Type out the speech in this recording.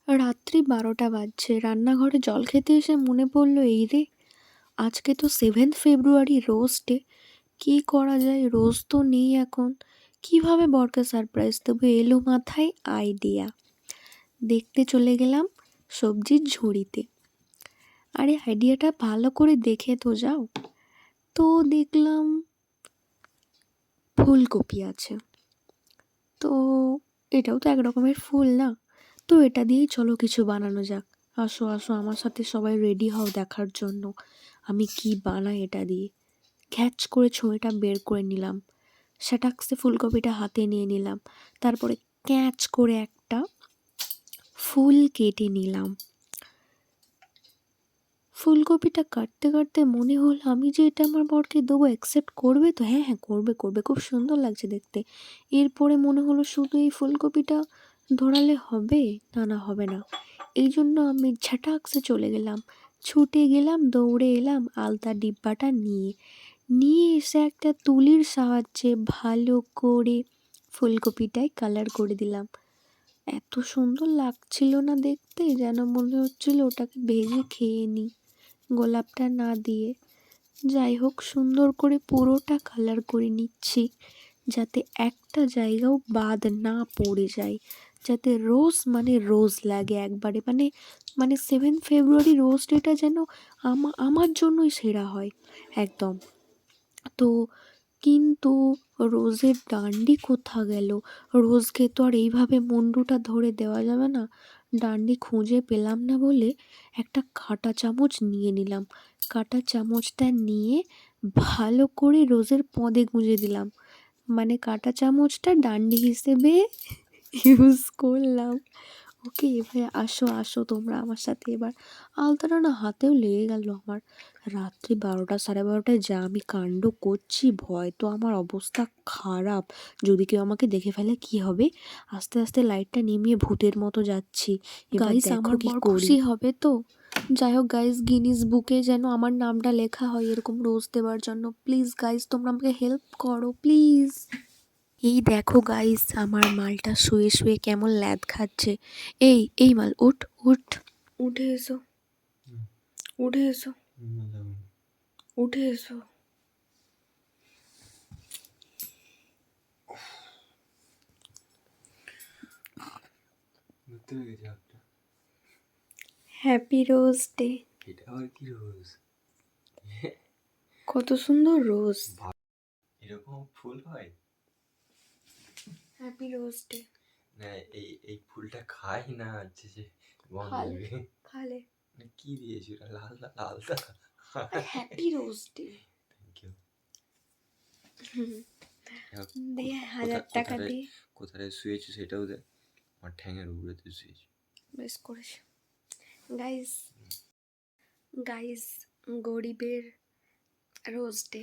রাত্রি ১২টা বাজছে, রান্নাঘরে জল খেতে এসে মনে পড়ল এই রে, আজকে তো 7th ফেব্রুয়ারি, রোজ ডে। কী করা যায়, রোজ তো নেই এখন। কিভাবে বরকে সারপ্রাইজ দেবো, এলো মাথায় আইডিয়া। দেখতে চলে গেলাম সবজির ঝুড়িতে। আরে আইডিয়াটা ভালো করে দেখে তো যাও। তো দেখলাম ফুলকপি আছে। তো এটাও তো এক রকমের ফুল না, তো এটা দিয়েই চলো কিছু বানানো যাক। আসো আসো আমার সাথে সবাই রেডি হও দেখার জন্য আমি কি বানাই এটা দিয়ে। ক্যাচ করে ছুঁয়েটা বের করে নিলাম, সেটাক্সে ফুলকপিটা হাতে নিয়ে নিলাম, তারপরে ক্যাচ করে একটা ফুল কেটে নিলাম। ফুলকপিটা কাটতে কাটতে মনে হলো আমি যে এটা আমার বরকে দেবো, অ্যাকসেপ্ট করবে তো? হ্যাঁ হ্যাঁ করবে করবে, খুব সুন্দর লাগছে দেখতে। এরপরে মনে হলো শুধু এই ফুলকপিটা ধরালে হবে, না না হবে না। এই জন্য আমি ঝাটাক্সে চলে গেলাম, ছুটে গেলাম, দৌড়ে এলাম আলতা ডিব্বাটা নিয়ে। নিয়ে এসে একটা তুলির সাহায্যে ভালো করে ফুলকপিটায় কালার করে দিলাম। এত সুন্দর লাগছিল না দেখতে, যেন মনে হচ্ছিল ওটাকে ভেজে খেয়ে নিই গোলাপটা না দিয়ে। যাই হোক, সুন্দর করে পুরোটা কালার করে নিচ্ছি, যাতে একটা জায়গাও বাদ না পড়ে যায়, যাতে রোজ মানে রোজ লাগে একবারে। মানে মানে 7th ফেব্রুয়ারি রোজ ডেটা যেন আমার জন্যই সেরা হয় একদম। তো কিন্তু রোজের ডান্ডি কোথা গেল? রোজকে তো আর এইভাবে মুন্ডুটা ধরে দেওয়া যাবে না। ডান্ডি খুঁজে পেলাম না বলে একটা কাঁটা চামচ নিয়ে নিলাম। কাঁটা চামচটা নিয়ে ভালো করে রোজের পদে গুঁজে দিলাম। মানে কাঁটা চামচটা ডান্ডি হিসেবে ইউজ করলাম। ওকে, এবারে আসো আসো তোমরা আমার সাথে। এবার আলতাটা না হাতেও লেগে গেল আমার। রাত্রি ১২টা ১২:৩০ যা আমি কাণ্ড করছি, ভয় তো আমার অবস্থা খারাপ। যদি কেউ আমাকে দেখে ফেলে কি হবে। আস্তে আস্তে লাইটটা নিমিয়ে ভূতের মতো যাচ্ছি। গাইস আমার বর খুশি হবে তো? যাই হোক গাইস, গিনিস বুকে যেন আমার নামটা লেখা হয় এরকম রোজ দেওয়ার জন্য। প্লিজ গাইস তোমরা আমাকে হেল্প করো প্লিজ। এই দেখো গাইস, আমার মালটা শুয়ে শুয়ে কেমন ল্যাদ খাচ্ছে। এই এই মাল উঠ উঠ, উঠে এসো, উঠে এসো, উঠে এসো। Happy rose day. এটা আবার কি রোজ? কত সুন্দর রোজ। এরকম ফুল হয়? Happy rose day. না, এই ফুলটা খাই না, হচ্ছে যে গন্ধ খালে লাগে। খালে। কি দিয়েছি ওটা? লাল লালটা। Happy rose day. Thank you. দিয়ে ১,০০০ টাকা দিয়ে কোথায় শুয়েছি সেটাও দেখ। আমার ঠ্যাঙের উপরে তুই শুয়েছি। বেশ করেছে। গাইস গাইস, গরিবের রোজ ডে।